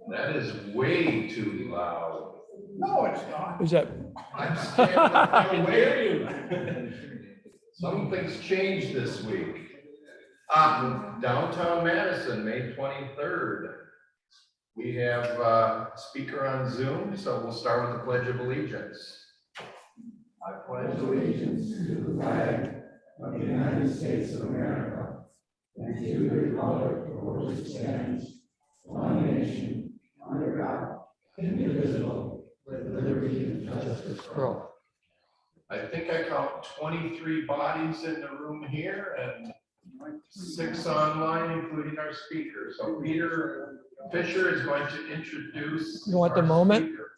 That is way too loud. No, it's not. Is that, I'm standing up I can hear away. you. Some things changed this week. Downtown Madison, May 23rd. We have a speaker on Zoom, so we'll start with the Pledge of Allegiance. I pledge allegiance to the flag of the United States of America and to the republic for which it stands, one nation, under God, indivisible, with liberty and justice for all. I think I count 23 bodies in the room here and 6 online, including our speaker. So Peter Fisher is going to introduce. You want the our moment? speaker.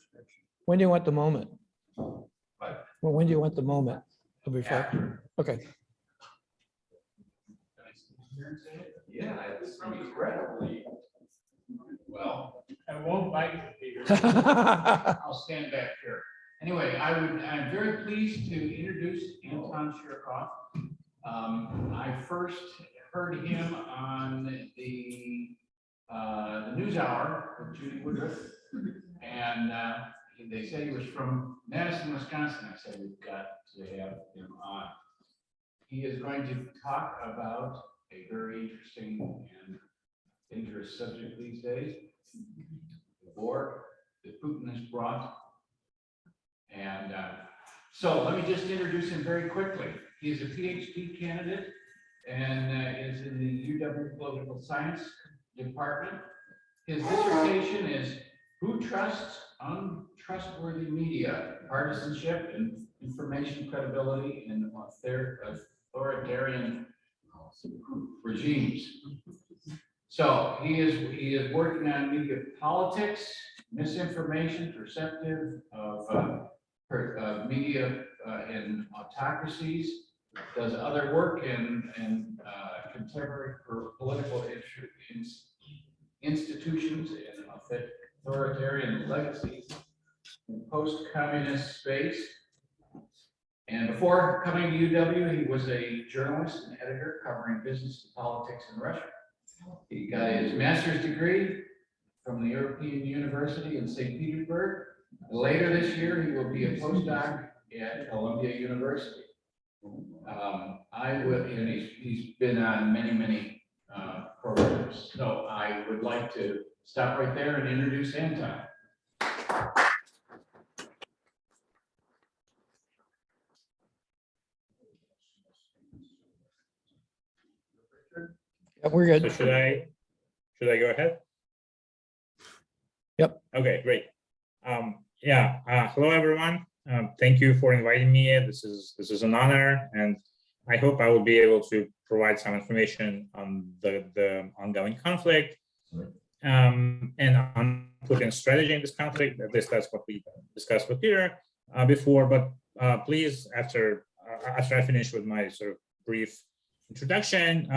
when do you want the moment? What? Well, when do you want the moment of reflection? Okay. Yeah, it's incredibly well. I won't bite you, Peter. I'll stand back here. Anyway, I'm very pleased to introduce Anton Shirikov. I first heard him on the NewsHour with Judy Woodruff, and they said he was from Madison, Wisconsin. I said, we've got to have him on. He is going to talk about a very interesting and dangerous subject these days, the war that Putin has brought. And so let me just introduce him very quickly. He is a PhD candidate and is in the UW Political Science Department. His dissertation is Who Trusts Untrustworthy Media, Partisanship and Information Credibility in Authoritarian Regimes. So he is working on media politics, misinformation, perceptive of media in autocracies, does other work in contemporary political institutions and authoritarian legacies in post-communist space. And before coming to UW, he was a journalist and editor covering business and politics in Russia. He got his master's degree from the European University in St. Petersburg. Later this year, he will be a postdoc at Columbia University. And he's been on many programs. So I would like to stop right there and introduce Anton. Yeah, we're good. So should I go ahead? Yep. Okay, great. Hello everyone. Thank you for inviting me. This is an honor, and I hope I will be able to provide some information on the ongoing conflict and on Putin's strategy in this conflict. At least that's what we discussed with Peter before. But please, after I finish with my sort of brief introduction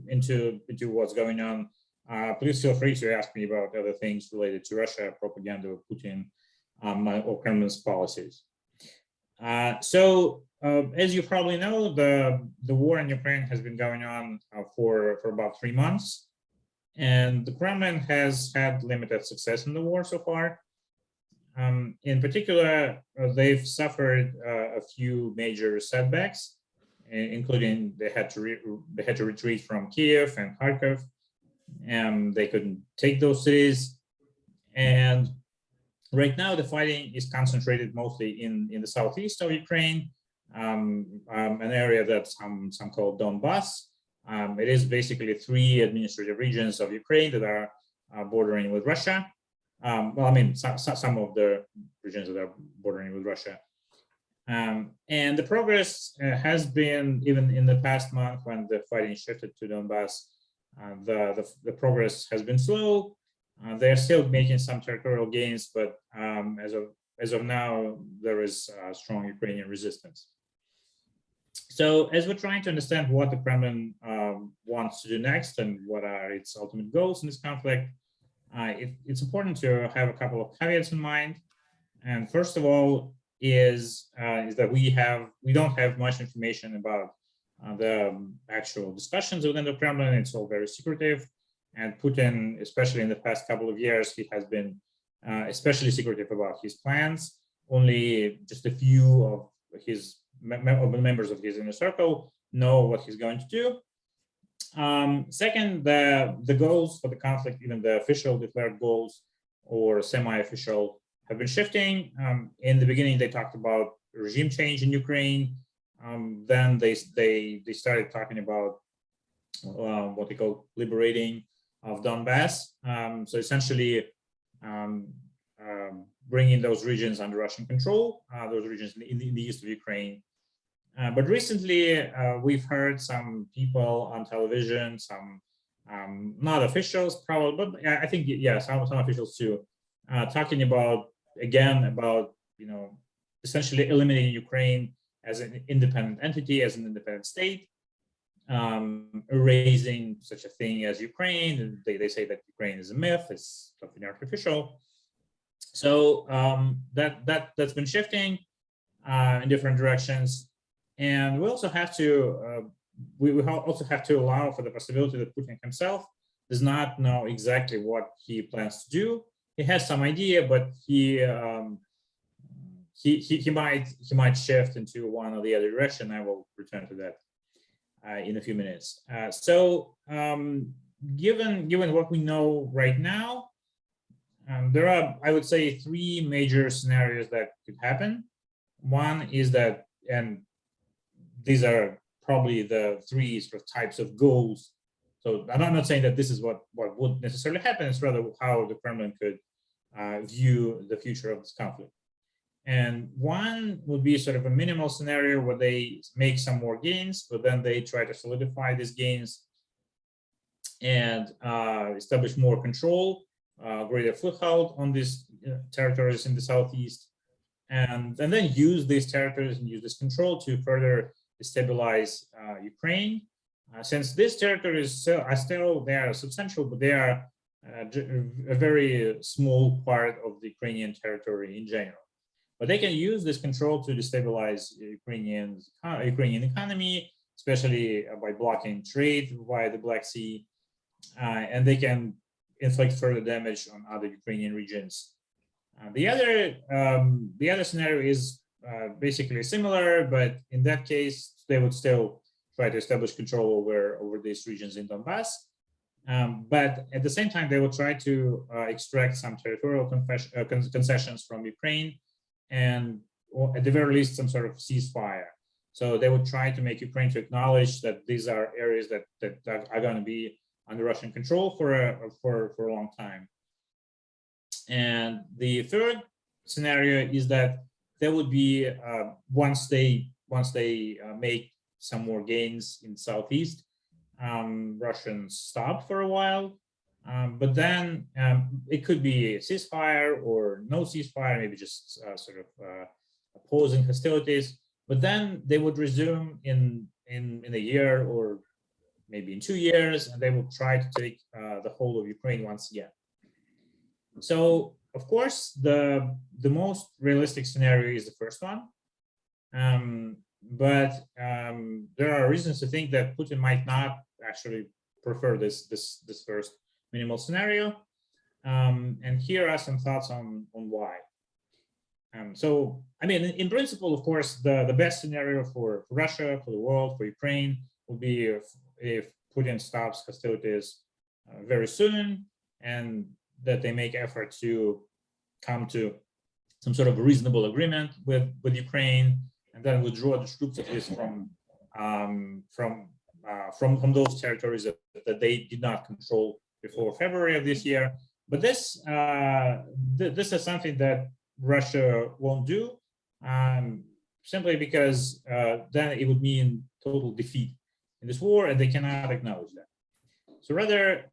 into what's going on, please feel free to ask me about other things related to Russia, propaganda, Putin, or Kremlin's policies. As you probably know, the war in Ukraine has been going on for about 3 months, and the Kremlin has had limited success in the war so far. In particular, they've suffered a few major setbacks, including they had to retreat from Kiev and Kharkov, and they couldn't take those cities. And right now, the fighting is concentrated mostly in the southeast of Ukraine, an area that some call Donbass. It is basically 3 administrative regions of Ukraine that are bordering with Russia. Some of the regions that are bordering with Russia. And the progress has been, even in the past month when the fighting shifted to Donbass, the progress has been slow. They're still making some territorial gains, but as of now, there is strong Ukrainian resistance. So as we're trying to understand what the Kremlin wants to do next and what are its ultimate goals in this conflict, it's important to have a couple of caveats in mind. And first of all is that we don't have much information about the actual discussions within the Kremlin. It's all very secretive. And Putin, especially in the past couple of years, he has been especially secretive about his plans. Only just a few of the members of his inner circle know what he's going to do. Second, the goals for the conflict, even the official declared goals or semi-official, have been shifting. In the beginning, they talked about regime change in Ukraine. Then they started talking about what they call liberating of Donbass. So essentially, bringing those regions under Russian control, those regions in the east of Ukraine. But recently, we've heard some people on television, some not officials, probably, but I think some officials too, talking about essentially eliminating Ukraine as an independent entity, as an independent state, erasing such a thing as Ukraine. And they say that Ukraine is a myth, it's something artificial. So that's been shifting in different directions. And we also have to allow for the possibility that Putin himself does not know exactly what he plans to do. He has some idea, but he might shift into one or the other direction. I will return to that in a few minutes. Given what we know right now, there are, I would say, three major scenarios that could happen. One is that, and these are probably the three sort of types of goals. So I'm not saying that this is what would necessarily happen. It's rather how the Kremlin could view the future of this conflict. And one would be sort of a minimal scenario where they make some more gains, but then they try to solidify these gains and establish more control, greater foothold on these territories in the southeast, and then use these territories and use this control to further destabilize Ukraine. Since these territories are substantial, but they are a very small part of the Ukrainian territory in general. But they can use this control to destabilize Ukrainian economy, especially by blocking trade via the Black Sea, and they can inflict further damage on other Ukrainian regions. The other scenario is basically similar, but in that case, they would still try to establish control over these regions in Donbass. But at the same time, they will try to extract some territorial concessions from Ukraine, and at the very least, some sort of ceasefire. So they would try to make Ukraine to acknowledge that these are areas that are going to be under Russian control for a long time. And the third scenario is that there would be once they make some more gains in the southeast, Russians stop for a while, but then it could be a ceasefire or no ceasefire, maybe just sort of opposing hostilities. But then they would resume in a year or maybe in 2 years, and they will try to take the whole of Ukraine once again. So, of course, the most realistic scenario is the first one. But there are reasons to think that Putin might not actually prefer this first minimal scenario. And here are some thoughts on why. So, I mean, in principle, of course, the best scenario for Russia, for the world, for Ukraine would be if Putin stops hostilities very soon, and that they make effort to come to some sort of reasonable agreement with Ukraine, and then withdraw the troops at least from those territories that they did not control before February of this year. But this is something that Russia won't do, simply because then it would mean total defeat in this war, and they cannot acknowledge that. So rather,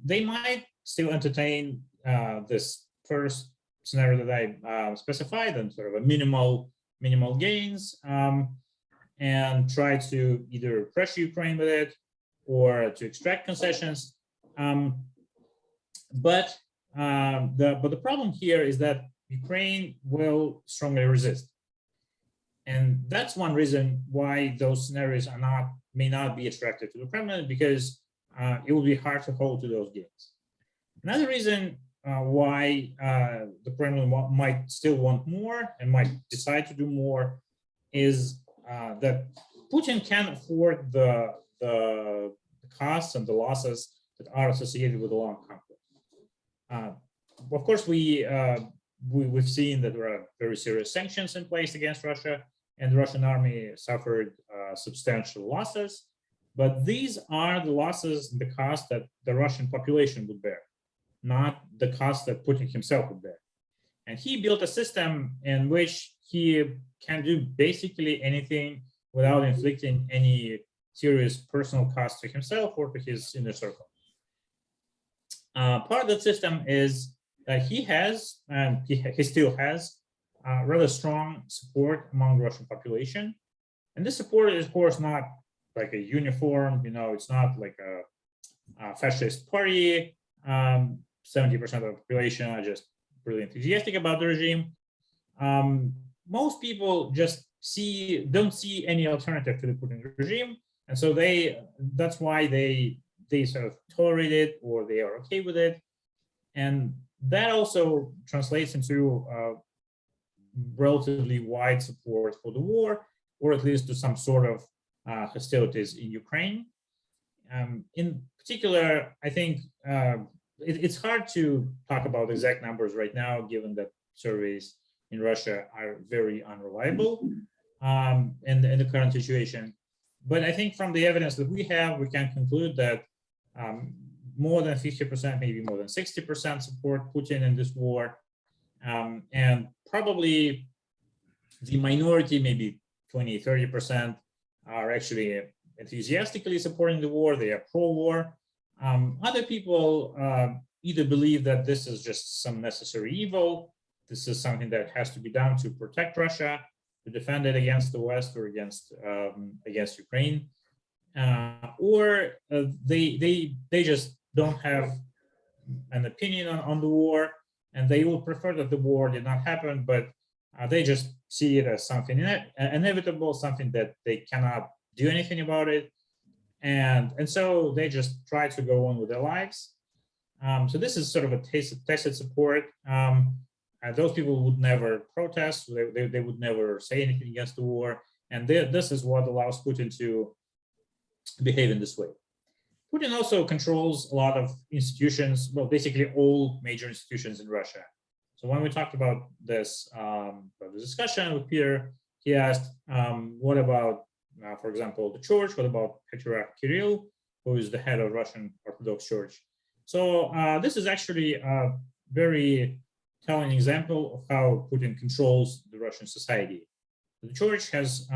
they might still entertain this first scenario that I specified, and sort of a minimal gains, and try to either pressure Ukraine with it or to extract concessions. But the problem here is that Ukraine will strongly resist, and that's one reason why those scenarios may not be attractive to the Kremlin, because it will be hard to hold to those gains. Another reason why the Kremlin might still want more and might decide to do more is that Putin can afford the costs and the losses that are associated with a long conflict. Of course, we've seen that there are very serious sanctions in place against Russia, and the Russian army suffered substantial losses. But these are the losses and the cost that the Russian population would bear, not the cost that Putin himself would bear. And he built a system in which he can do basically anything without inflicting any serious personal cost to himself or to his inner circle. Part of the system is that he has, and he still has, rather strong support among the Russian population. And this support is, of course, not like a uniform, it's not like a fascist party. 70% of the population are just really enthusiastic about the regime. Most people just don't see any alternative to the Putin regime. And so that's why they sort of tolerate it, or they are okay with it. And that also translates into relatively wide support for the war, or at least to some sort of hostilities in Ukraine. In particular, I think it's hard to talk about exact numbers right now, given that surveys in Russia are very unreliable in the current situation. But I think from the evidence that we have, we can conclude that more than 50%, maybe more than 60% support Putin in this war. And probably the minority, maybe 20, 30%, are actually enthusiastically supporting the war. They are pro-war. Other people either believe that this is just some necessary evil. This is something that has to be done to protect Russia, to defend it against the West or against Ukraine, or they just don't have an opinion on the war, and they would prefer that the war did not happen, but they just see it as something inevitable, something that they cannot do anything about it, and so they just try to go on with their lives. So this is sort of a tacit support. Those people would never protest. They would never say anything against the war. And this is what allows Putin to behave in this way. Putin also controls a lot of institutions, well, basically all major institutions in Russia. So when we talked about this discussion with Peter, he asked, what about, for example, the church? What about Patriarch Kirill, who is the head of Russian Orthodox Church? So this is actually a very telling example of how Putin controls the Russian society. The church has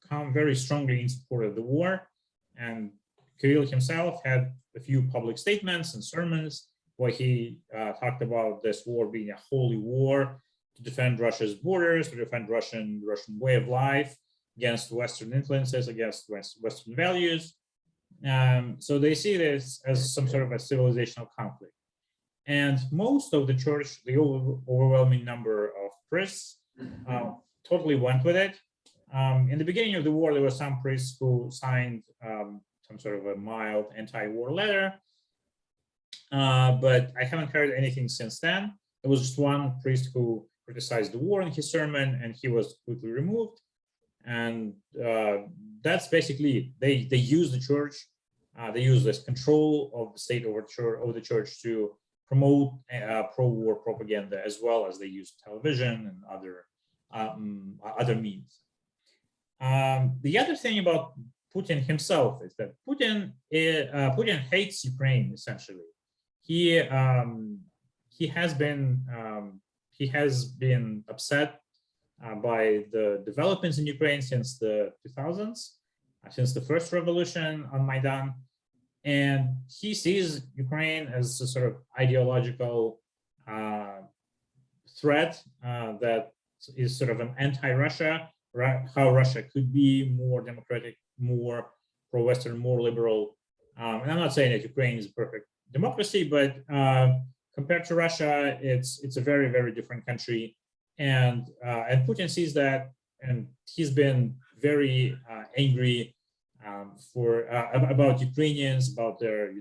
come very strongly in support of the war, and Kirill himself had a few public statements and sermons where he talked about this war being a holy war to defend Russia's borders, to defend Russian way of life against Western influences, against Western values. So they see this as some sort of a civilizational conflict. And most of the church, the overwhelming number of priests, totally went with it. In the beginning of the war, there were some priests who signed some sort of a mild anti-war letter, but I haven't heard anything since then. There was just one priest who criticized the war in his sermon, and he was quickly removed. And that's basically, they use the church, they use this control of the state over the church to promote pro-war propaganda, as well as they use television and other means. The other thing about Putin himself is that Putin hates Ukraine essentially. He has been upset by the developments in Ukraine since the 2000s, since the first revolution on Maidan. And he sees Ukraine as a sort of ideological threat that is sort of an anti-Russia, how Russia could be more democratic, more pro-Western, more liberal. And I'm not saying that Ukraine is a perfect democracy, but compared to Russia, it's a very, very different country. And Putin sees that, and he's been very angry about Ukrainians, about their,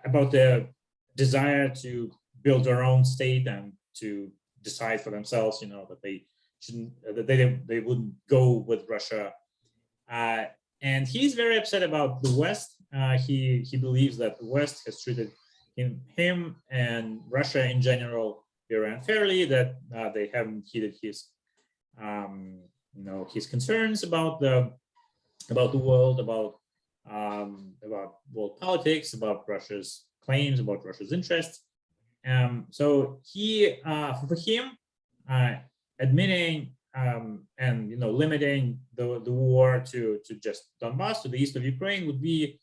about their desire to build their own state and to decide for themselves, that they shouldn't, that they wouldn't go with Russia. And he's very upset about the West. He believes that the West has treated him and Russia in general very unfairly, that they haven't heeded his his concerns about the world, about world politics, about Russia's claims, about Russia's interests. So for him, admitting and limiting the war to just Donbass, to the east of Ukraine, would be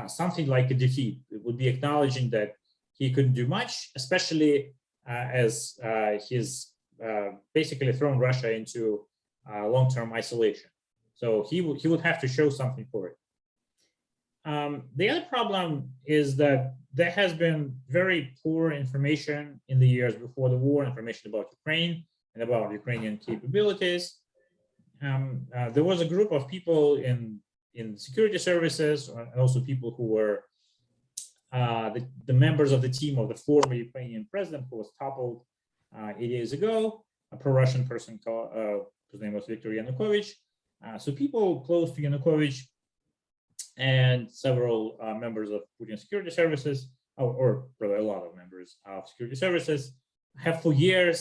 something like a defeat. It would be acknowledging that he couldn't do much, especially as he's basically thrown Russia into long-term isolation. So he would have to show something for it. The other problem is that there has been very poor information in the years before the war, information about Ukraine and about Ukrainian capabilities. There was a group of people in security services, and also people who were the members of the team of the former Ukrainian president who was toppled 8 years ago, a pro-Russian person called, whose name was Viktor Yanukovych. So people close to Yanukovych and several members of Putin's security services, or probably a lot of members of security services, have for years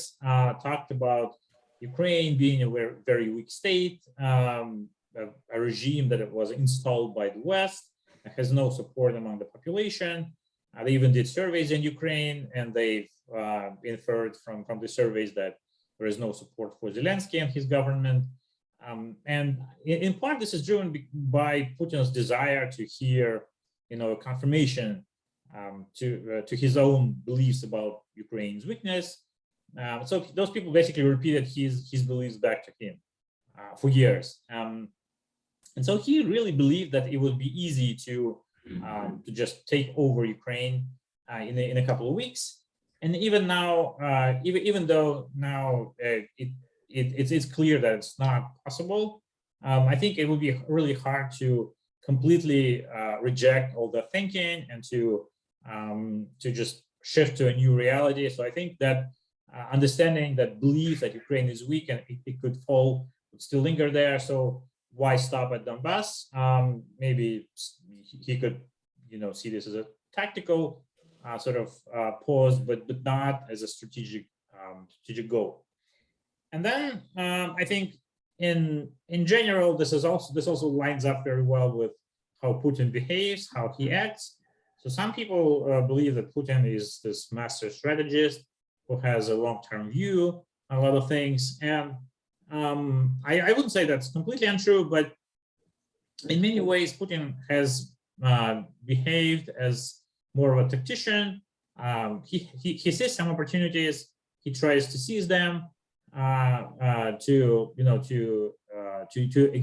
talked about Ukraine being a very weak state, a regime that was installed by the West, has no support among the population. They even did surveys in Ukraine, and they've inferred from the surveys that there is no support for Zelensky and his government. And in part, this is driven by Putin's desire to hear, a confirmation to his own beliefs about Ukraine's weakness. So those people basically repeated his beliefs back to him for years. And so he really believed that it would be easy to just take over Ukraine in a couple of weeks. And even now, even though now it's clear that it's not possible, I think it would be really hard to completely reject all the thinking and to just shift to a new reality. So I think that understanding that belief that Ukraine is weak and it could fall would still linger there. So why stop at Donbass? Maybe he could, see this as a tactical sort of pause, but not as a strategic goal. And then I think in general, this also lines up very well with how Putin behaves, how he acts. So some people believe that Putin is this master strategist who has a long-term view on a lot of things. And I wouldn't say that's completely untrue, but in many ways, Putin has behaved as more of a tactician. He sees some opportunities, he tries to seize them, to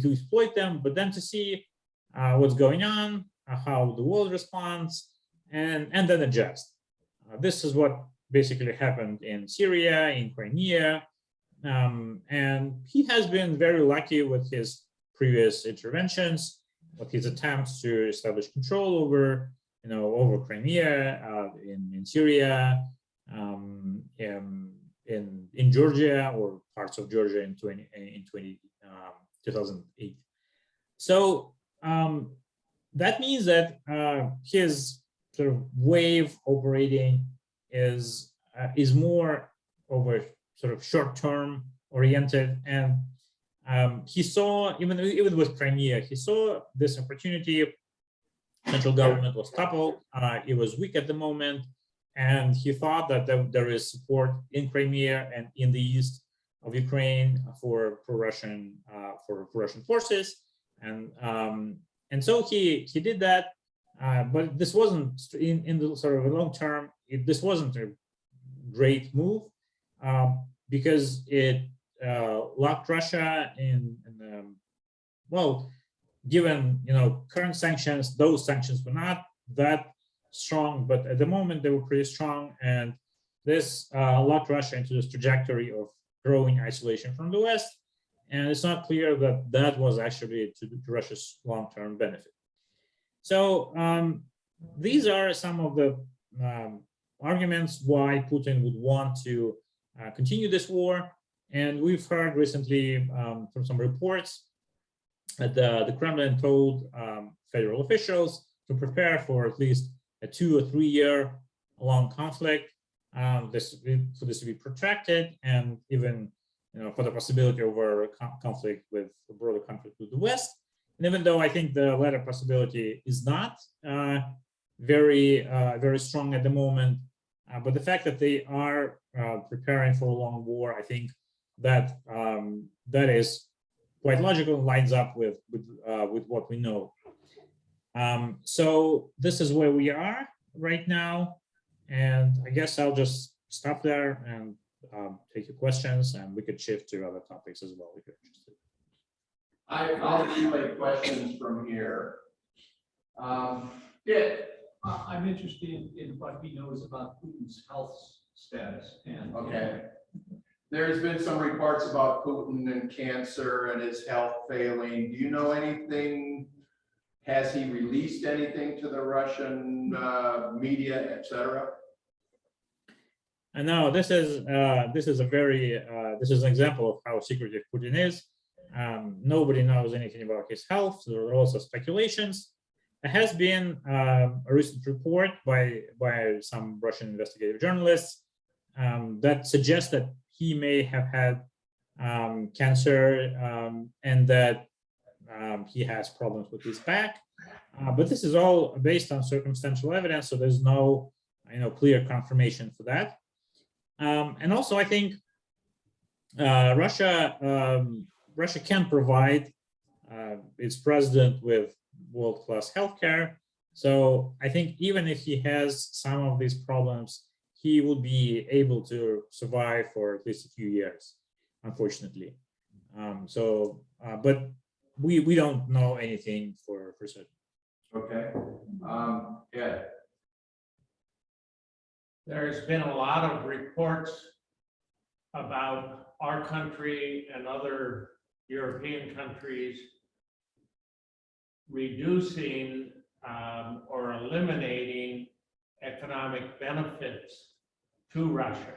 exploit them, but then to see what's going on, how the world responds, and then adjust. This is what basically happened in Syria, in Crimea, and he has been very lucky with his previous interventions, with his attempts to establish control over, over Crimea, in Syria, in Georgia, or parts of Georgia in 2008. So that means that his sort of wave operating is more over sort of short-term oriented, and he saw, even with Crimea, he saw this opportunity. Central government was toppled, it was weak at the moment, and he thought that there is support in Crimea and in the east of Ukraine for Russian forces, and so he did that, but this wasn't in the sort of a long term. This wasn't a great move because it locked Russia in well, given current sanctions, those sanctions were not that strong, but at the moment they were pretty strong, and this locked Russia into this trajectory of growing isolation from the West. and it's not clear that that was actually to Russia's long-term benefit. So these are some of the arguments why Putin would want to continue this war. And we've heard recently from some reports that the Kremlin told federal officials to prepare for at least a 2 or 3 year long conflict, for this to be protracted, and even for the possibility of a conflict with a broader conflict with the West. And even though I think the latter possibility is not very strong at the moment, but the fact that they are preparing for a long war, I think that that is quite logical and lines up with what we know. So this is where we are right now, and I guess I'll just stop there and take your questions, and we could shift to other topics as well if you're interested. I'll relay questions from here. Yeah, I'm interested in what he knows about Putin's health status and. okay. There's been some reports about Putin and cancer and his health failing. Do you know anything? Has he released anything to the Russian media, et cetera? And now this is an example of how secretive Putin is. Nobody knows anything about his health. There are also speculations. There has been a recent report by some Russian investigative journalists that suggests that he may have had cancer and that he has problems with his back. But this is all based on circumstantial evidence, so there's no clear confirmation for that. And also, I think Russia can provide its president with world-class healthcare. So I think even if he has some of these problems, he will be able to survive for at least a few years, unfortunately. But we don't know anything for certain. Okay. Yeah. There's been a lot of reports about our country and other European countries reducing or eliminating economic benefits to Russia.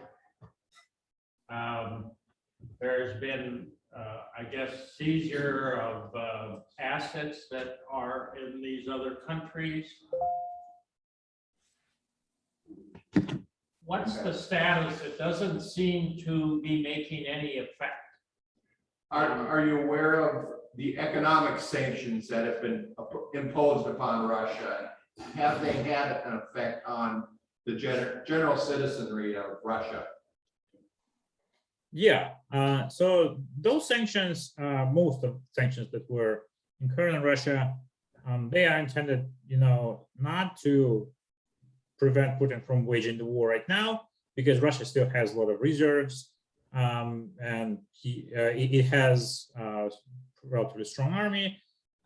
There's been, I guess, seizure of assets that are in these other countries. What's the status? It doesn't seem to be making any effect. Are you aware of the economic sanctions that have been imposed upon Russia? Have they had an effect on the general citizenry of Russia? Yeah, so those sanctions, most of the sanctions that were incurred on Russia, they are intended, not to prevent Putin from waging the war right now, because Russia still has a lot of reserves, and it has a relatively strong army,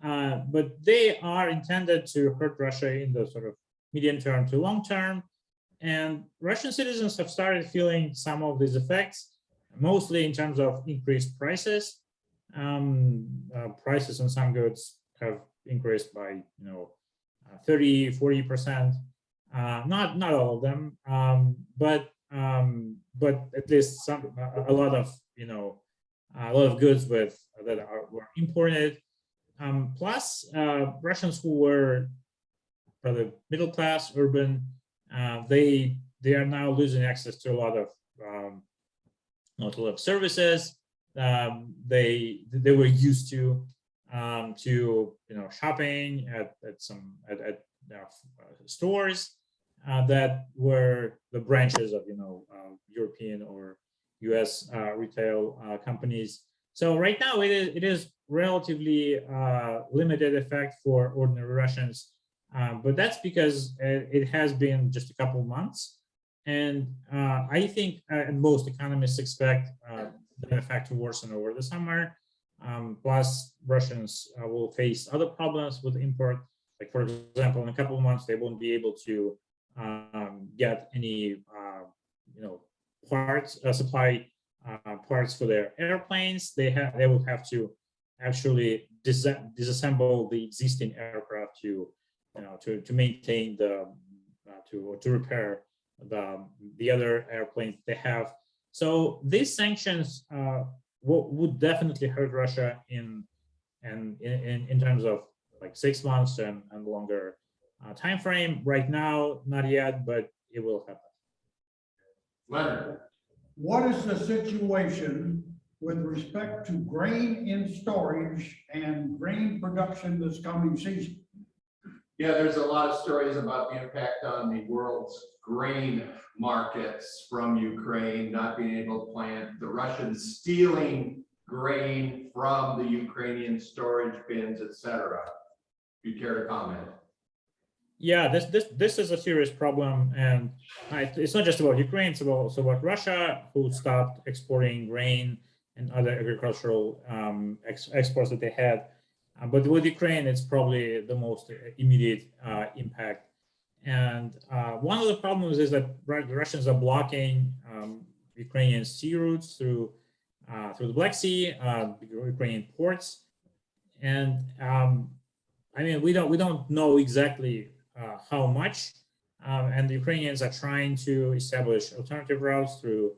but they are intended to hurt Russia in the sort of medium term to long term. And Russian citizens have started feeling some of these effects, mostly in terms of increased prices. Prices on some goods have increased by 30-40%. Not all of them, but at least a lot of goods were imported. Plus, Russians who were rather middle class, urban, they are now losing access to a lot of services they were used to shopping at stores that were the branches of European or US retail companies. So right now it is relatively limited effect for ordinary Russians, but that's because it has been just a couple months, and I think and most economists expect the effect to worsen over the summer. Plus, Russians will face other problems with import. Like, for example, in a couple of months, they won't be able to supply parts for their airplanes. They will have to actually disassemble the existing aircraft to maintain the to repair the other airplanes they have. So these sanctions would definitely hurt Russia in terms of like 6 months and longer time frame. Right now, not yet, but it will happen. Leonard, What is the situation with respect to grain in storage and grain production this coming season? yeah, there's a lot of stories about the impact on the world's grain markets from Ukraine not being able to plant, the Russians stealing grain from the Ukrainian storage bins, etc. If you care to comment. Yeah, this is a serious problem, and it's not just about Ukraine; it's also about Russia, who stopped exporting grain and other agricultural exports that they had. But with Ukraine, it's probably the most immediate impact. And one of the problems is that the Russians are blocking Ukrainian sea routes through the Black Sea, Ukrainian ports, and I mean we don't know exactly how much, and the Ukrainians are trying to establish alternative routes through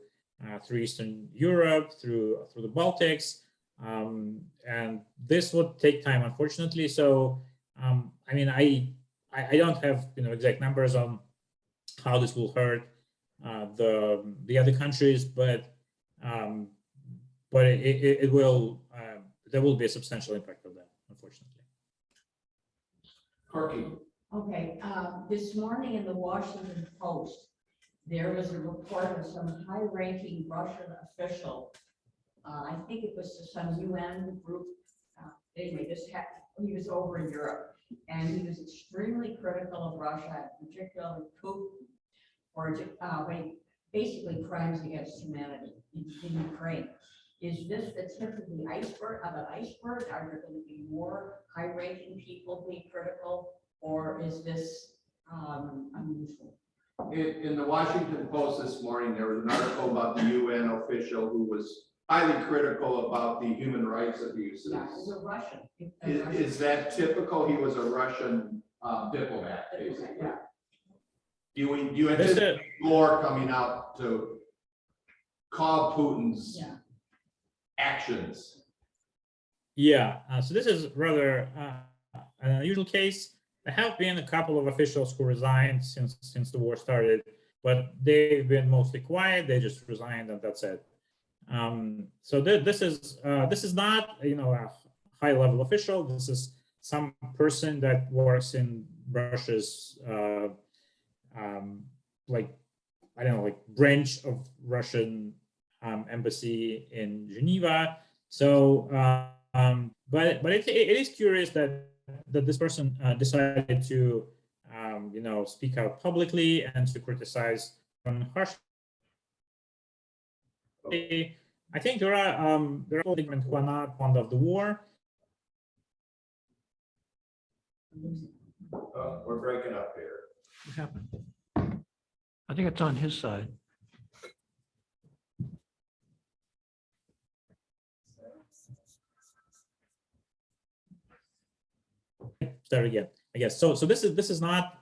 Eastern Europe, through the Baltics, and this would take time, unfortunately. So I mean, I don't have exact numbers on how this will hurt the other countries, but it will there will be a substantial impact of that, unfortunately. Corky. Okay, this morning in the Washington Post, there was a report of some high-ranking Russian official. I think it was some UN group. Anyway, he was over in Europe, and he was extremely critical of Russia, particularly Putin, for basically crimes against humanity in Ukraine. Is this the tip of the iceberg? Are there going to be more high-ranking people being critical? Or is this unusual? In the Washington Post this morning, there was an article about the UN official who was highly critical about the human rights abuses. Yeah, he's a Russian. Is that typical? He was a Russian diplomat, basically. Yeah. Do you anticipate more coming out to call Putin's actions? Yeah, so this is rather an unusual case. There have been a couple of officials who resigned since the war started, but they've been mostly quiet. They just resigned, and that's it. So this is not a high-level official. This is some person that works in Russia's branch of Russian embassy in Geneva. So, but it is curious that this person decided to speak out publicly and to criticize harshly. I think there are people who are not fond of the war. We're breaking up here. What happened? I think it's on his side. Start again, I guess. So this is not.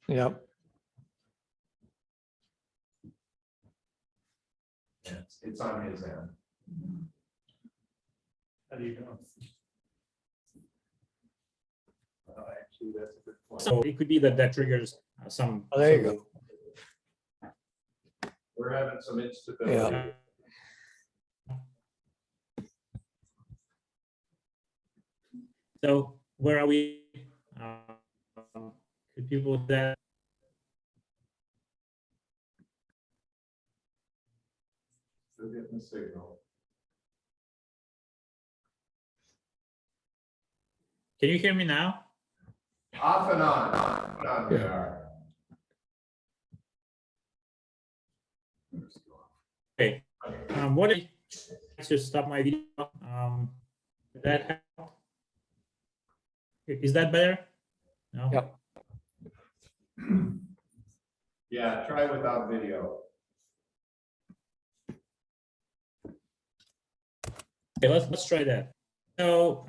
Yep. It's on his end. How do you know? Actually, that's a good point. So it could be that triggers some. Oh, there you go. We're having some instability. Yeah. So where are we? Could people that? Still getting the signal. Can you hear me now? Off and on we are. Okay. What if I to stop my video? Did that help? Is that better? No. Yep. Yeah, try without video. Okay, let's try that. So,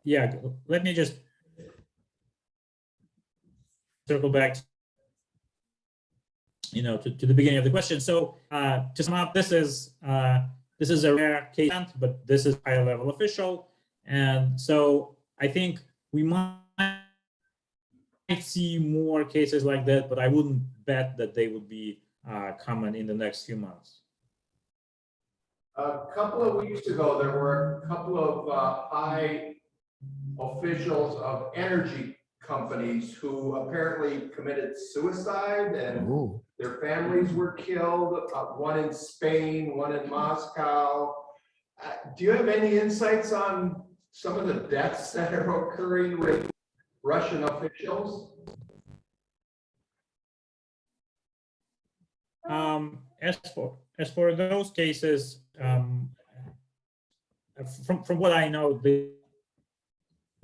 yeah, let me just circle back, to the beginning of the question. So, to sum up, this is a rare case, but this is higher level official, and so I think we might see more cases like that, but I wouldn't bet that they would be common in the next few months. A couple of weeks ago, there were a couple of high officials of energy companies who apparently committed suicide and their families were killed, one in Spain, one in Moscow. Do you have any insights on some of the deaths that are occurring with Russian officials? As for those cases, from what I know, these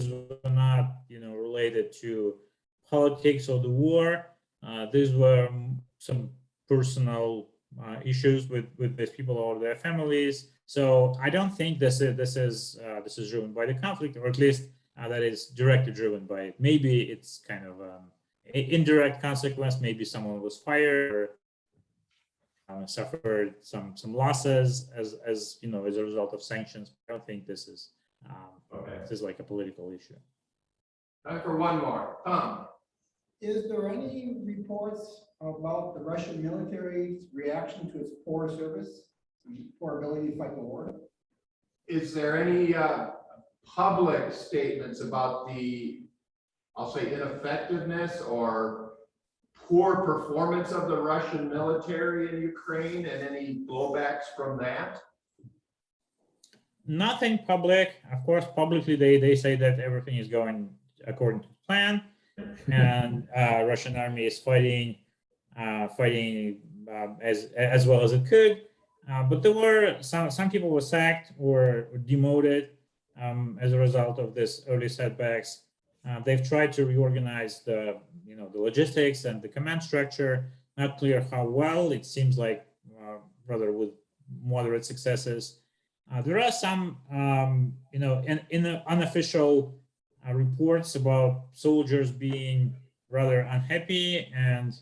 were not, related to politics or the war. These were some personal issues with these people or their families. So I don't think this is driven by the conflict, or at least that is directly driven by it. Maybe it's kind of indirect consequence. Maybe someone was fired or suffered some losses as a result of sanctions. I don't think this is this is like a political issue. Time for one more. Tom. Is there any reports about the Russian military's reaction to its poor service, poor ability to fight the war? Is there any public statements about the, I'll say, ineffectiveness or poor performance of the Russian military in Ukraine and any blowbacks from that? Nothing public. Of course, publicly they say that everything is going according to plan, and Russian army is fighting as well as it could. But there were some people were sacked or demoted as a result of this early setbacks. They've tried to reorganize the logistics and the command structure. Not clear how well. It seems like rather with moderate successes. There are some in the unofficial reports about soldiers being rather unhappy and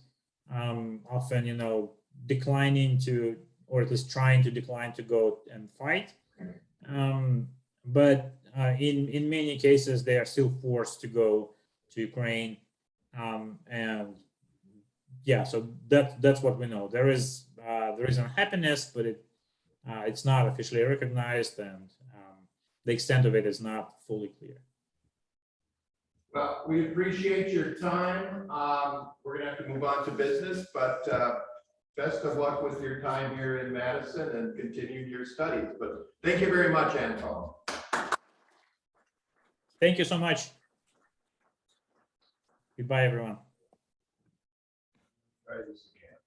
often declining to, or at least trying to decline to go and fight. But in many cases, they are still forced to go to Ukraine. And yeah, so that's what we know. There is unhappiness, but it's not officially recognized, and the extent of it is not fully clear. Well, we appreciate your time. We're gonna have to move on to business, but best of luck with your time here in Madison and continue your studies. But thank you very much, Anton. Thank you so much. Goodbye, everyone. Try this again.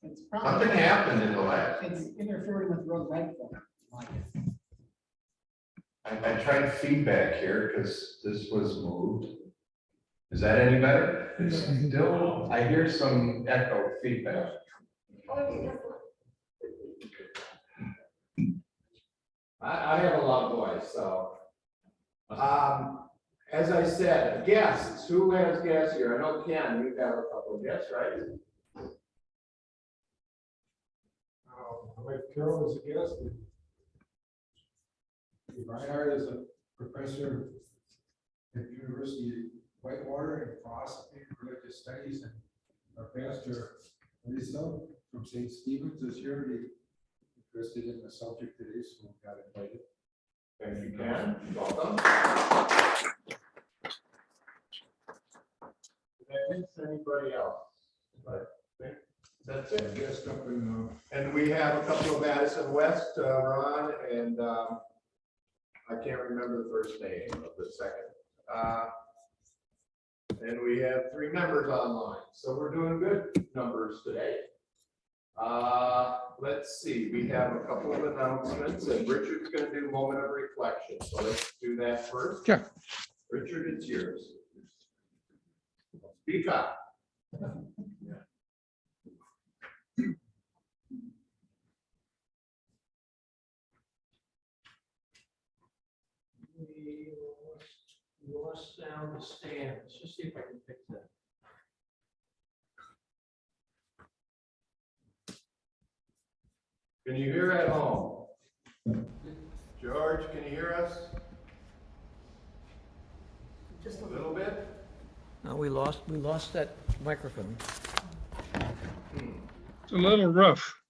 It's Something probably, happened in the last. it's interfering with road microphone. I tried feedback here because this was moved. Is that any better? It's still, I hear some echo feedback. I have a loud voice, so. As I said, guests, who has guests here? I know Ken, you have a couple of guests, right? My wife Carol is a guest. Reinhardt is a professor at University of Whitewater in philosophy and religious studies, and our pastor Lisa from St. Stephen's is here to be interested in the subject today, so we got invited. Thank you, Ken. Welcome. Did I miss anybody else? I think that's it. Guest up in And we have a couple of Madison West, Ron, and I can't remember the first name of the second. And we have 3 members online, so we're doing good numbers today. Let's see, we have a couple of announcements, and Richard's going to do moment of reflection. So let's do that first. Sure. Richard, it's yours. Speak up. down the stand. Let's just see if I can fix that. Can you hear at home? George, can you hear us? Just A little bit? No, we lost that microphone. It's a little rough.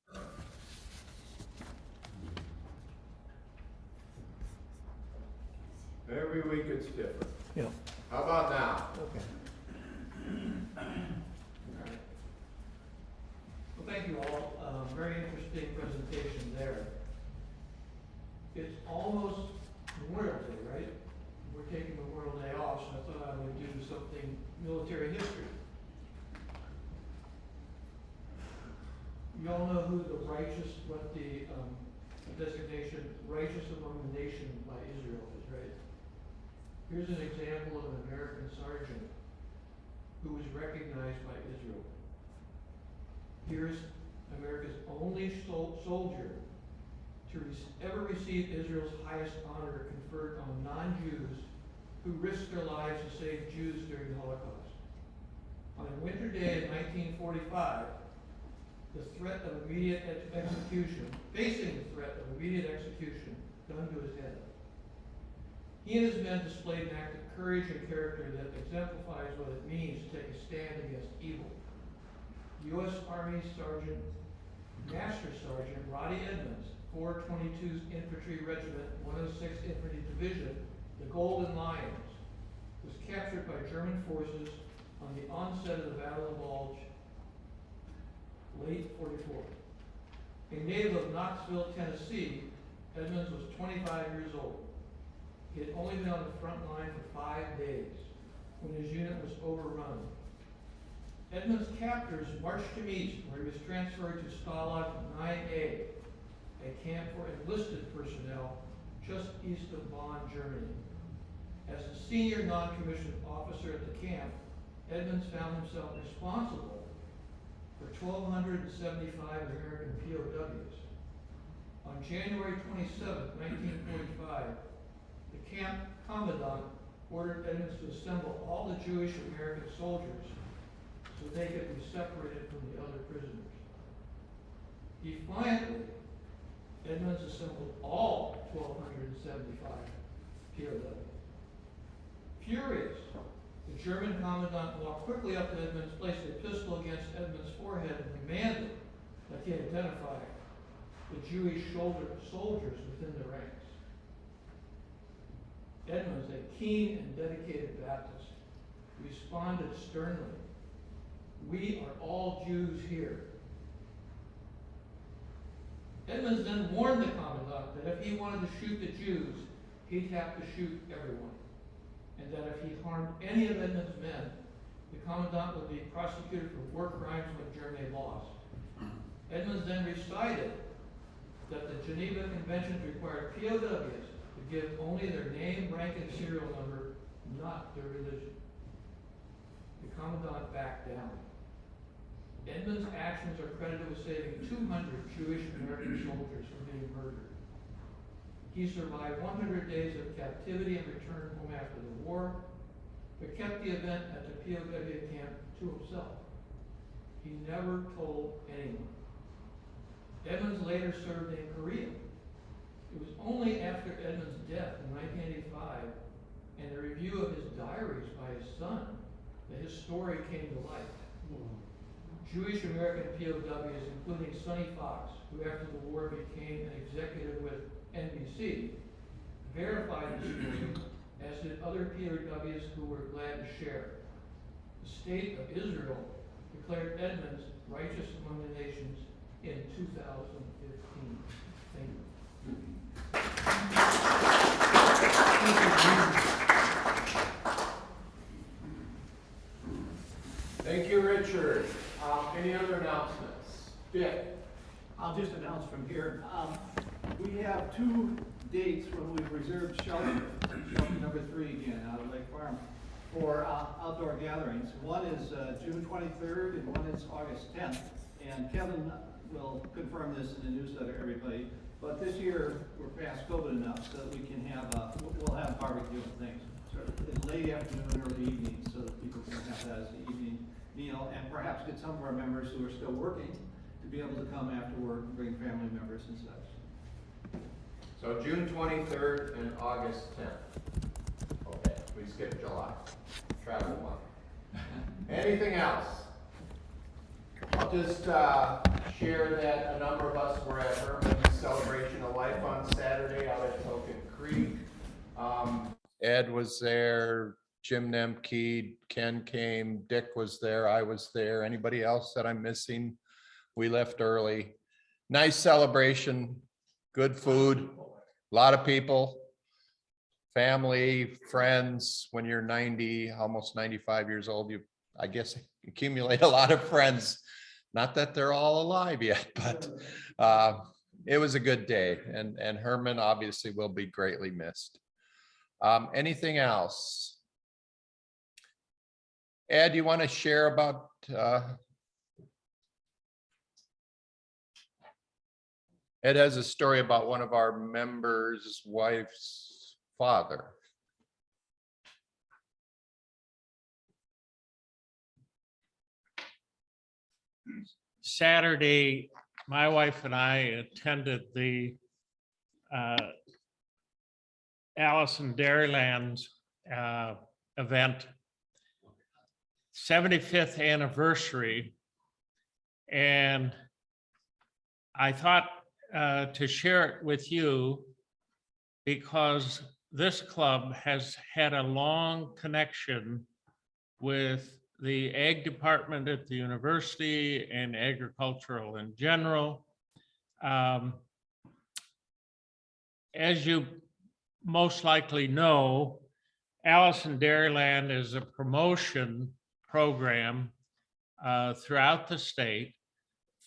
Every week it's different. Yeah. How about now? Okay. Well, thank you all. Very interesting presentation there. It's almost Memorial Day, right? We're taking Memorial Day off, so I thought I would do something military history. You all know who the righteous, what the designation righteous among the nation by Israel is, right? Here's an example of an American sergeant who was recognized by Israel. Here's America's only soldier to ever receive Israel's highest honor conferred on non-Jews who risked their lives to save Jews during the Holocaust. On a winter day in 1945, the threat of immediate execution, facing the threat of immediate execution, done to his head. He and his men displayed an act of courage and character that exemplifies what it means to take a stand against evil. U.S. Army Master Sergeant Roddy Edmonds, 422nd Infantry Regiment, 106th Infantry Division, the Golden Lions, was captured by German forces on the onset of the Battle of the Bulge, late 44. A native of Knoxville, Tennessee, Edmonds was 25 years old. He had only been on the front line for 5 days when his unit was overrun. Edmonds' captors marched him east, where he was transferred to Stalag 9A, a camp for enlisted personnel just east of Bonn, Germany. As the senior non-commissioned officer at the camp, Edmonds found himself responsible for 1,275 American POWs. On January 27, 1945, the camp commandant ordered Edmonds to assemble all the Jewish American soldiers so they could be separated from the other prisoners. Defiantly, Edmonds assembled all 1,275 POWs. Furious, the German commandant walked quickly up to Edmonds, placed a pistol against Edmonds' forehead, and demanded that he identify the Jewish soldiers within the ranks. Edmonds, a keen and dedicated Baptist, responded sternly, "We are all Jews here." Edmonds then warned the commandant that if he wanted to shoot the Jews, he'd have to shoot everyone, and that if he harmed any of Edmonds' men, the commandant would be prosecuted for war crimes when Germany lost. Edmonds then recited that the Geneva Conventions required POWs to give only their name, rank, and serial number, not their religion. The commandant backed down. Edmonds' actions are credited with saving 200 Jewish American soldiers from being murdered. He survived 100 days of captivity and returned home after the war, but kept the event at the POW camp to himself. He never told anyone. Edmonds later served in Korea. It was only after Edmonds' death in 1985 and a review of his diaries by his son that his story came to light. Jewish American POWs, including Sonny Fox, who after the war became an executive with NBC, verified the story, as did other POWs who were glad to share. The state of Israel declared Edmonds righteous among the nations in 2015. Thank you. Thank you, Richard. Any other announcements? Dick? I'll just announce from here. We have 2 dates when we've reserved shelter number 3 again out of Lake Farm for outdoor gatherings. One is June 23rd and one is August 10th. And Kevin will confirm this in the newsletter, everybody. But this year we're past COVID enough so that we can have we'll have barbecue and things. So the lady afternoon or the evening, so that people can have that as the evening meal, and perhaps get some of our members who are still working to be able to come after work and bring family members and such. So June 23rd and August 10th. Okay, we skipped July. Travel month. Anything else? I'll just share that a number of us were at Herman's Celebration of Life on Saturday out at Token Creek. Ed was there, Jim Nemke, Ken came, Dick was there, I was there. Anybody else that I'm missing? We left early. Nice celebration, good food, a lot of people, family, friends. When you're 90, almost 95 years old, you, I guess, accumulate a lot of friends. Not that they're all alive yet, but it was a good day, and Herman obviously will be greatly missed. Anything else? Ed, you want to share about Ed has a story about one of our members' wife's father. Saturday, my wife and I attended the Allison Dairyland event, 75th anniversary. And I thought to share it with you because this club has had a long connection with the ag department at the university and agricultural in general. As you most likely know, Allison Dairyland is a promotion program throughout the state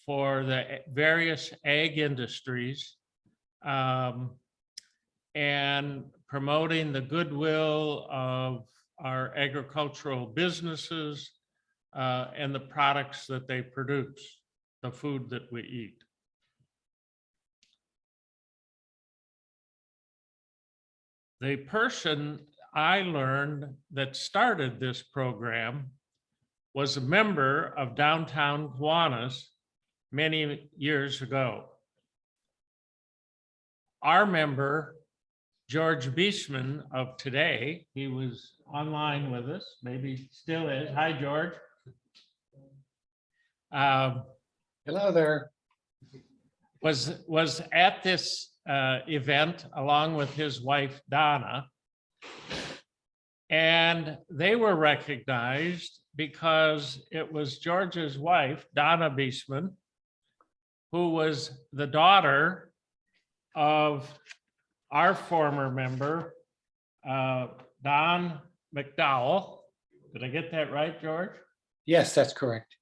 for the various ag industries and promoting the goodwill of our agricultural businesses and the products that they produce, the food that we eat. The person I learned that started this program was a member of downtown Kiwanis many years ago. Our member, George Beesman of today, he was online with us, maybe still is. Hi, George. Hello there. Was at this event along with his wife, Donna. And they were recognized because it was George's wife, Donna Beesman, who was the daughter of our former member, Don McDowell. Did I get that right, George? Yes, that's correct.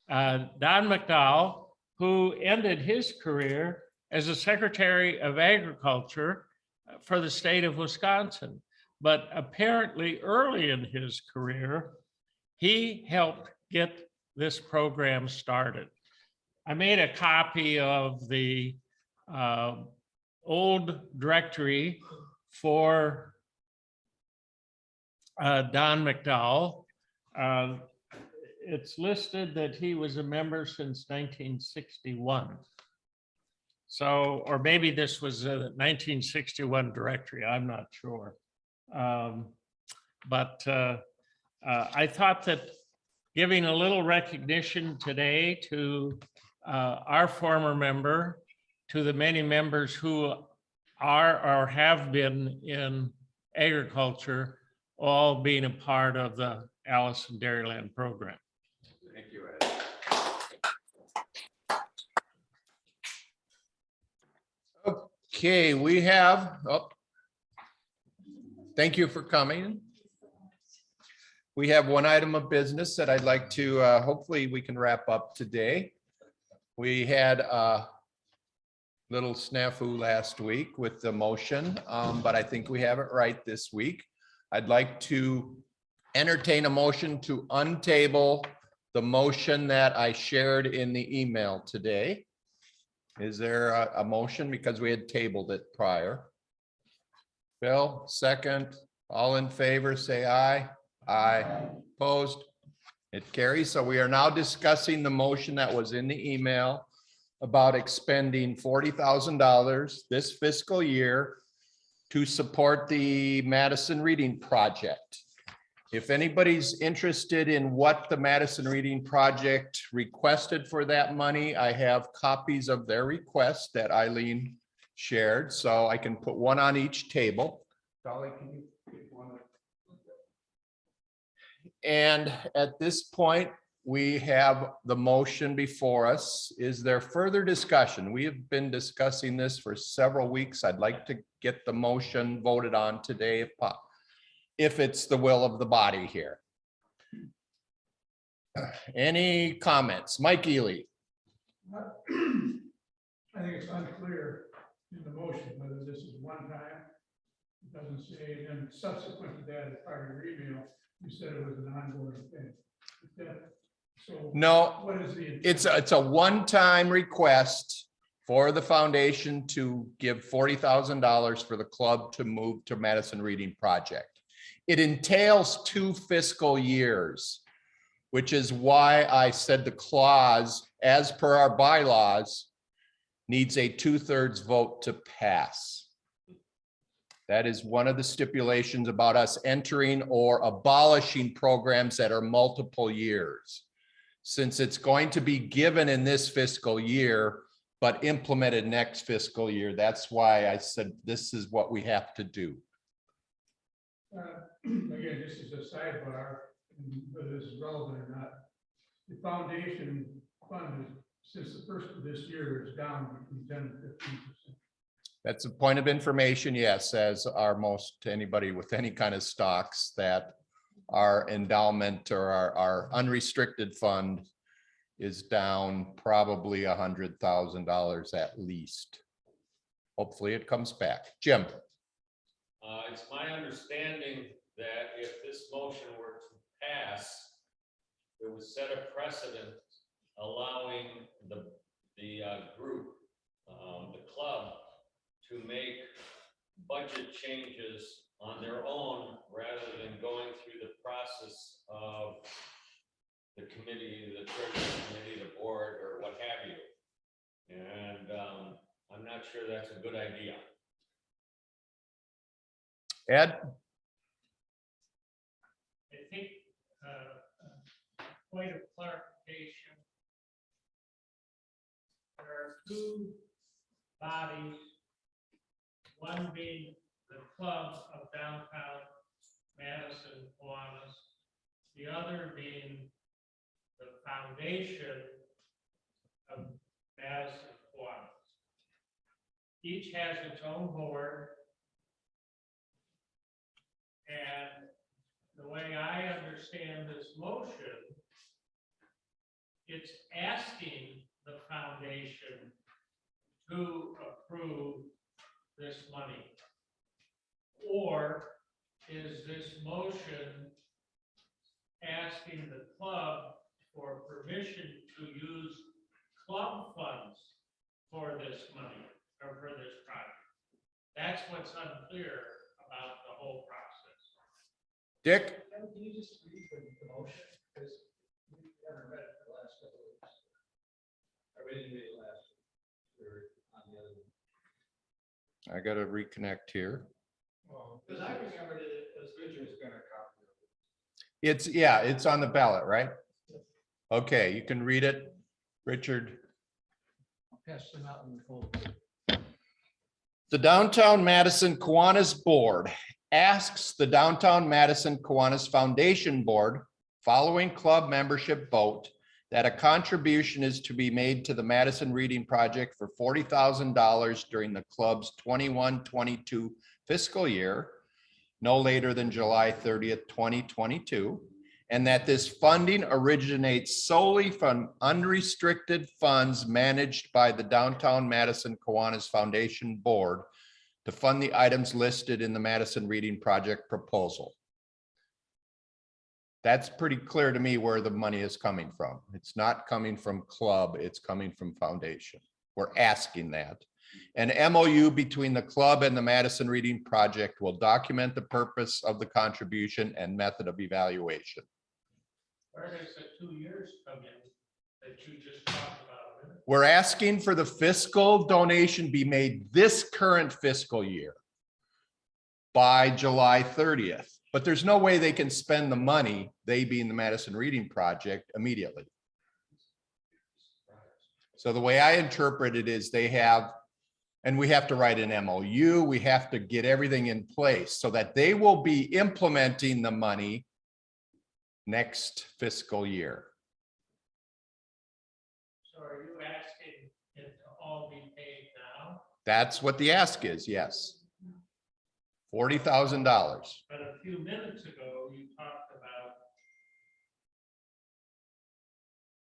Don McDowell, who ended his career as a Secretary of Agriculture for the state of Wisconsin. But apparently early in his career, he helped get this program started. I made a copy of the old directory for Don McDowell. It's listed that he was a member since 1961. So, or maybe this was a 1961 directory, I'm not sure. But I thought that giving a little recognition today to our former member, to the many members who are or have been in agriculture, all being a part of the Allison Dairyland program. Thank you, Ed. Okay, we have, thank you for coming. We have one item of business that I'd like to, hopefully we can wrap up today. We had a little snafu last week with the motion, but I think we have it right this week. I'd like to entertain a motion to untable the motion that I shared in the email today. Is there a motion? Because we had tabled it prior. Bill, second. All in favor, say aye. Aye. Opposed? It carries. So we are now discussing the motion that was in the email about expending $40,000 this fiscal year to support the Madison Reading Project. If anybody's interested in what the Madison Reading Project requested for that money, I have copies of their request that Eileen shared, so I can put one on each table. Dolly, can you get one? And at this point, we have the motion before us. Is there further discussion? We have been discussing this for several weeks. I'd like to get the motion voted on today if it's the will of the body here. Any comments? Mike Ely. I think it's unclear in the motion whether this is one time. It doesn't say, and subsequent to that, as part of your email, you said it was an ongoing thing. So No, what is the? it's a one-time request for the foundation to give $40,000 for the club to move to Madison Reading Project. It entails 2 fiscal years, which is why I said the clause, as per our bylaws, needs a 2/3 vote to pass. That is one of the stipulations about us entering or abolishing programs that are multiple years. Since it's going to be given in this fiscal year, but implemented next fiscal year, that's why I said this is what we have to do. Again, this is a sidebar, whether this is relevant or not. The foundation fund, since the first of this year, is down between 10 and 15%. That's a point of information, yes, as are most anybody with any kind of stocks, that our endowment or our unrestricted fund is down probably $100,000 at least. Hopefully it comes back. Jim. It's my understanding that if this motion were to pass, it would set a precedent allowing the group, the club, to make budget changes on their own rather than going through the process of the committee, the treasury committee, the board, or what have you. And I'm not sure that's a good idea. Ed? I think point of clarification. There are 2 bodies, one being the club of downtown Madison, Kiwanis, the other being the foundation of Madison, Kiwanis. Each has its own board. And the way I understand this motion, it's asking the foundation to approve this money. Or is this motion asking the club for permission to use club funds for this money or for this project? That's what's unclear about the whole process. Dick? Can you just read the motion? Because we haven't read it for the last couple of weeks. I didn't read it last year on the other one. I got to reconnect here. Because I remembered it as Richard's gonna copy It's on the ballot, right? Okay, you can read it, Richard. I'll pass them out in the folder. The Downtown Madison Kiwanis Board asks the Downtown Madison Kiwanis Foundation Board, following club membership vote, that a contribution is to be made to the Madison Reading Project for $40,000 during the club's 21-22 fiscal year, no later than July 30th, 2022, and that this funding originates solely from unrestricted funds managed by the Downtown Madison Kiwanis Foundation Board to fund the items listed in the Madison Reading Project proposal. That's pretty clear to me where the money is coming from. It's not coming from club, it's coming from foundation. We're asking that. An MOU between the club and the Madison Reading Project will document the purpose of the contribution and method of evaluation. Where does the 2 years come in that you just talked about a minute? We're asking for the fiscal donation be made this current fiscal year by July 30th, but there's no way they can spend the money, they being the Madison Reading Project, immediately. So the way I interpret it is they have, and we have to write an MOU, we have to get everything in place so that they will be implementing the money next fiscal year. So are you asking it to all be paid now? That's what the ask is, yes. $40,000. But a few minutes ago, you talked about,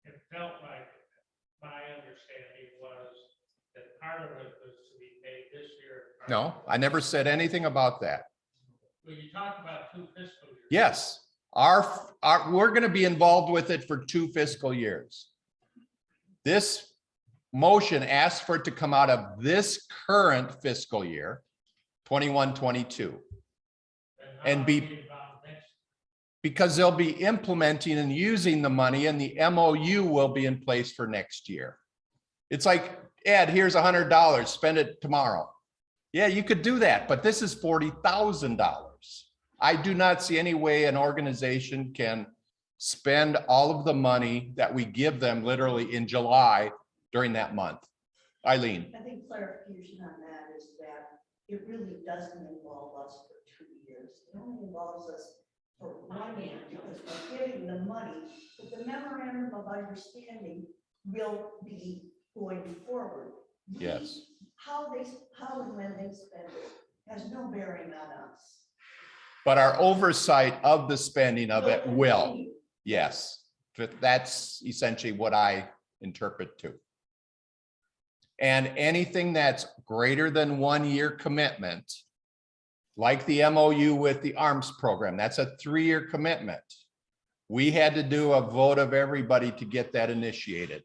it felt like, my understanding was that part of it was to be paid this year. and part No, of it- I never said anything about that. Well, you talked about 2 fiscal years. Yes, we're going to be involved with it for 2 fiscal years. This motion asks for it to come out of this current fiscal year, 21-22. how and are be- we involved next? Because they'll be implementing and using the money and the MOU will be in place for next year. It's like, Ed, here's $100, spend it tomorrow. Yeah, you could do that, but this is $40,000. I do not see any way an organization can spend all of the money that we give them literally in July during that month. Eileen. I think clarification on that is that it really doesn't involve us for 2 years. It only involves us for 1 year because we're giving the money, but the memorandum of understanding will be going forward. Yes. How and when they spend it has no bearing on us. But our oversight of the spending of it will. continue. Yes, that's essentially what I interpret too. And anything that's greater than 1 year commitment, like the MOU with the arms program, that's a 3-year commitment. We had to do a vote of everybody to get that initiated.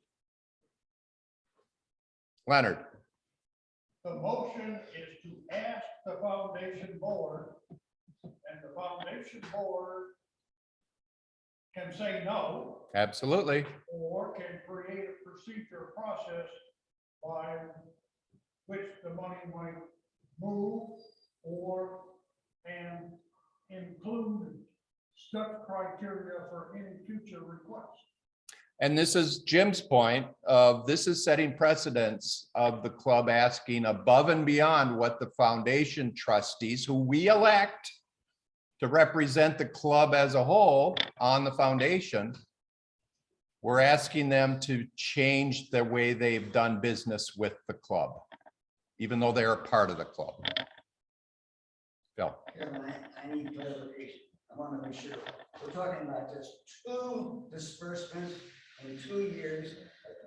Leonard. The motion is to ask the foundation board, and the foundation board can say no, Absolutely. or can create a procedure process by which the money might move or and include step criteria for any future requests. And this is Jim's point of this is setting precedents of the club asking above and beyond what the foundation trustees who we elect to represent the club as a whole on the foundation. We're asking them to change the way they've done business with the club, even though they're a part of the club. Phil. I need clarification. I want to make sure. We're talking about just 2 disbursements in 2 years.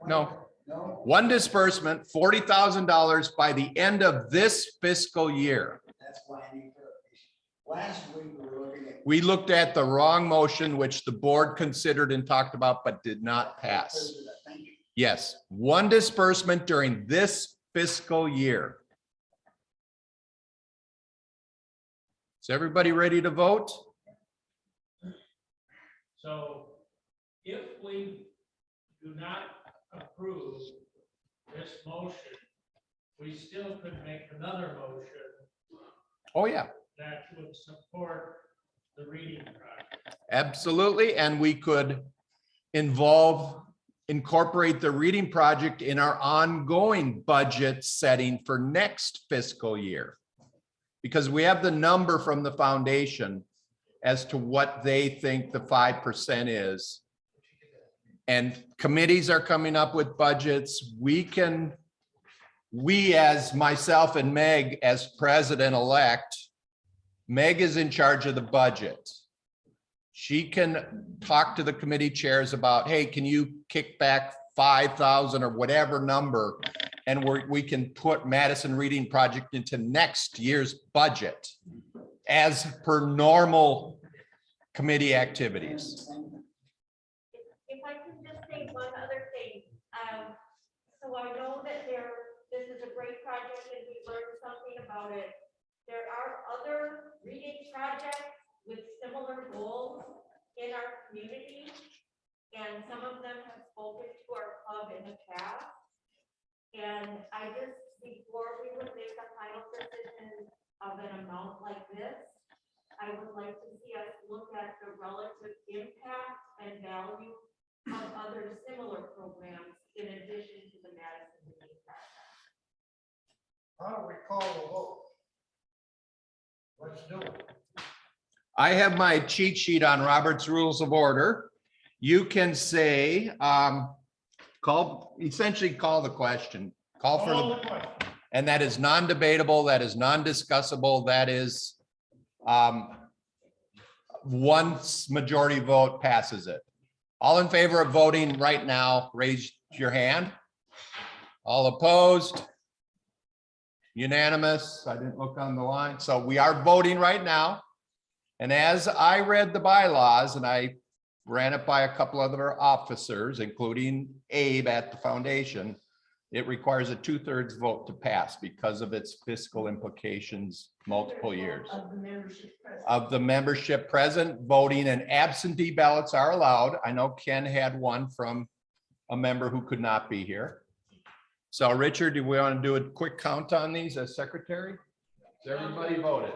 No. No? One disbursement, $40,000 by the end of this fiscal year. That's why I need clarification. Last week, we were looking at. We looked at the wrong motion, which the board considered and talked about, but did not pass. Thank you. Yes, one disbursement during this fiscal year. Is everybody ready to vote? So if we do not approve this motion, we still could make another motion Oh, yeah, that would support the reading project. absolutely. And we could incorporate the reading project in our ongoing budget setting for next fiscal year. Because we have the number from the foundation as to what they think the 5% is. And committees are coming up with budgets. We as myself and Meg as president-elect, Meg is in charge of the budget. She can talk to the committee chairs about, hey, can you kick back 5,000 or whatever number? And we can put Madison Reading Project into next year's budget as per normal committee activities. If I could just say one other thing, so I know that this is a great project and we learned something about it. There are other reading projects with similar goals in our community. And some of them have spoken to our club in the past. And I just, before we would make a final decision of an amount like this, I would like to see us look at the relative impact and value of other similar programs in addition to the Madison Reading Project. How do we call the vote? Let's do it. I have my cheat sheet on Robert's Rules of Order. You can say, essentially call the question, call for the question. and that is non-debatable, that is non-discussable, that is once majority vote passes it. All in favor of voting right now, raise your hand. All opposed? Unanimous. I didn't look on the line. So we are voting right now. And as I read the bylaws and I ran it by a couple other officers, including Abe at the foundation, it requires a 2/3 vote to pass because of its fiscal implications multiple years. Of the membership present. Of the membership present, voting and absentee ballots are allowed. I know Ken had one from a member who could not be here. So Richard, do we want to do a quick count on these as secretary? Has everybody voted?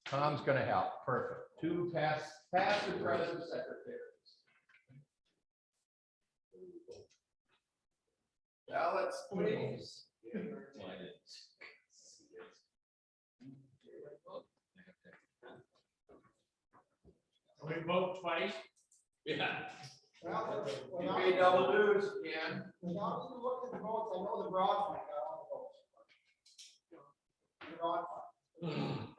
Tom's gonna help. Perfect. 2 past and present secretaries. Ballots, please. We vote twice? Yeah. Well, You pay double dues, Ken. as long as you look at the votes, I know the broad one got all the votes. The broad one.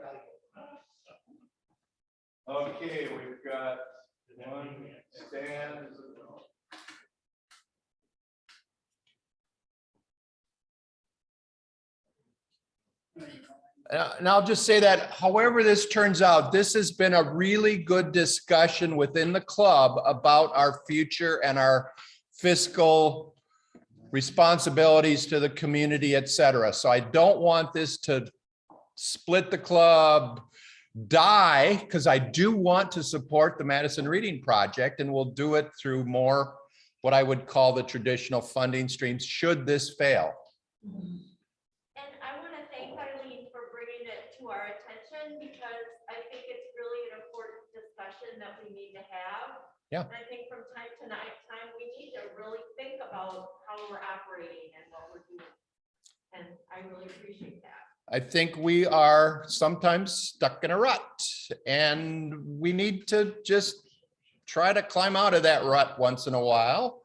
Okay, we've got one stand. And I'll just say that however this turns out, this has been a really good discussion within the club about our future and our fiscal responsibilities to the community, et cetera. So I don't want this to split the club, die, because I do want to support the Madison Reading Project, and we'll do it through more what I would call the traditional funding streams should this fail. And I want to thank Eileen for bringing it to our attention because I think it's really an important discussion that we need to have. Yeah. And I think from time to time, we need to really think about how we're operating and what we're doing. And I really appreciate that. I think we are sometimes stuck in a rut and we need to just try to climb out of that rut once in a while,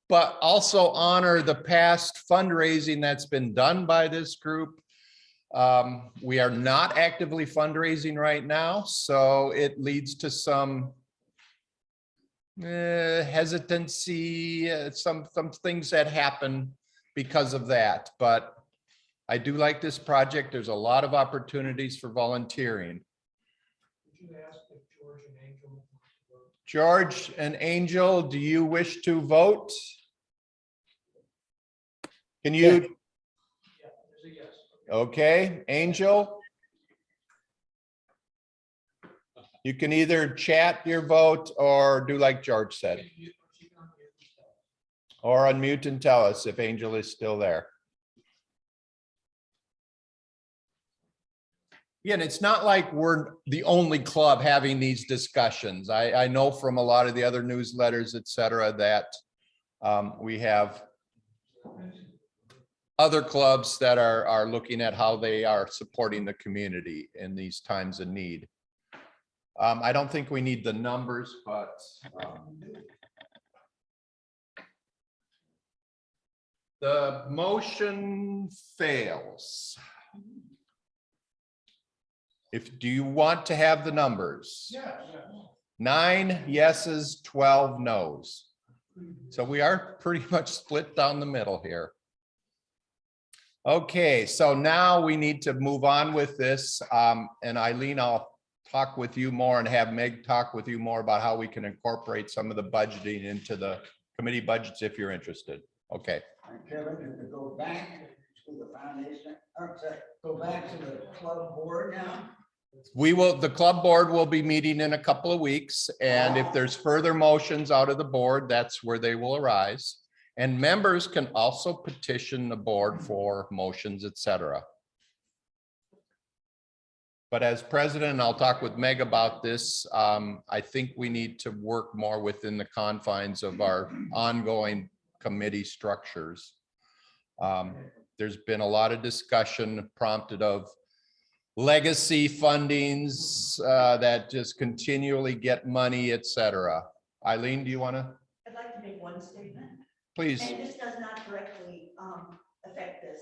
but also honor the past fundraising that's been done by this group. We are not actively fundraising right now, so it leads to some hesitancy, some things that happen because of that, but I do like this project. There's a lot of opportunities for volunteering. Would you ask if George and Angel want to vote? George and Angel, do you wish to vote? Can you? Yeah, there's a yes. Okay, Angel? You can either chat your vote or do like George said. Or unmute and tell us if Angel is still there. Again, it's not like we're the only club having these discussions. I know from a lot of the other newsletters, et cetera, that we have other clubs that are looking at how they are supporting the community in these times of need. I don't think we need the numbers, but the motion fails. Do you want to have the numbers? Yeah. 9 yeses, 12 nos. So we are pretty much split down the middle here. Okay, so now we need to move on with this. And Eileen, I'll talk with you more and have Meg talk with you more about how we can incorporate some of the budgeting into the committee budgets if you're interested. Okay. Kevin, if we go back to the foundation, or to go back to the club board now? The club board will be meeting in a couple of weeks, and if there's further motions out of the board, that's where they will arise. And members can also petition the board for motions, etc. But as president, I'll talk with Meg about this. I think we need to work more within the confines of our ongoing committee structures. There's been a lot of discussion prompted of legacy fundings that just continually get money, etc. Eileen, do you want to? I'd like to make one statement. Please. And this does not directly affect this.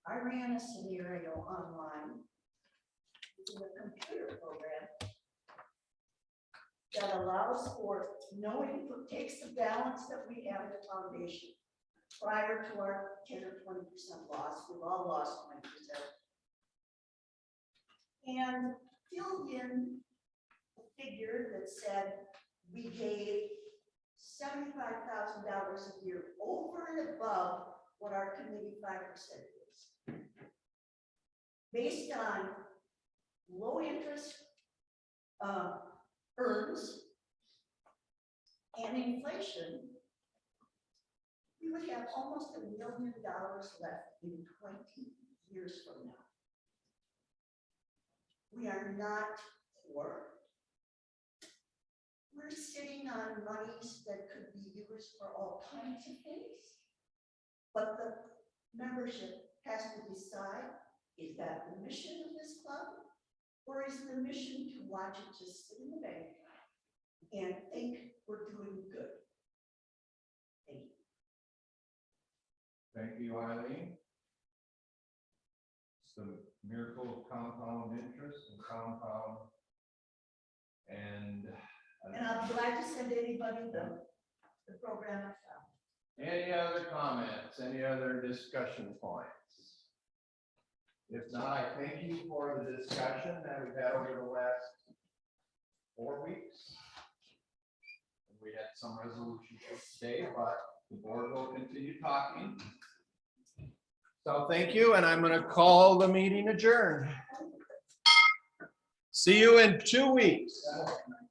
I ran a scenario online in a computer program that allows for no input, takes the balance that we have at the foundation prior to our 10 or 20% loss. We've all lost 20%. And filled in a figure that said we gave $75,000 a year over and above what our committee 5% is. Based on low interest earns and inflation, we would have almost $1 million left in 20 years from now. We are not poor. We're sitting on monies that could be used for all kinds of things. But the membership has to decide, is that the mission of this club? Or is the mission to watch it just sit in the bank and think we're doing good? Thank you. Thank you, Eileen. It's the miracle of compound interest and compound. And I'll be glad to send anybody the program I found. any other comments, any other discussion points? If not, I thank you for the discussion that we've had over the last 4 weeks. We had some resolutions today, but the board will continue talking. So thank you, and I'm going to call the meeting adjourned. See you in 2 weeks.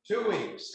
2 weeks.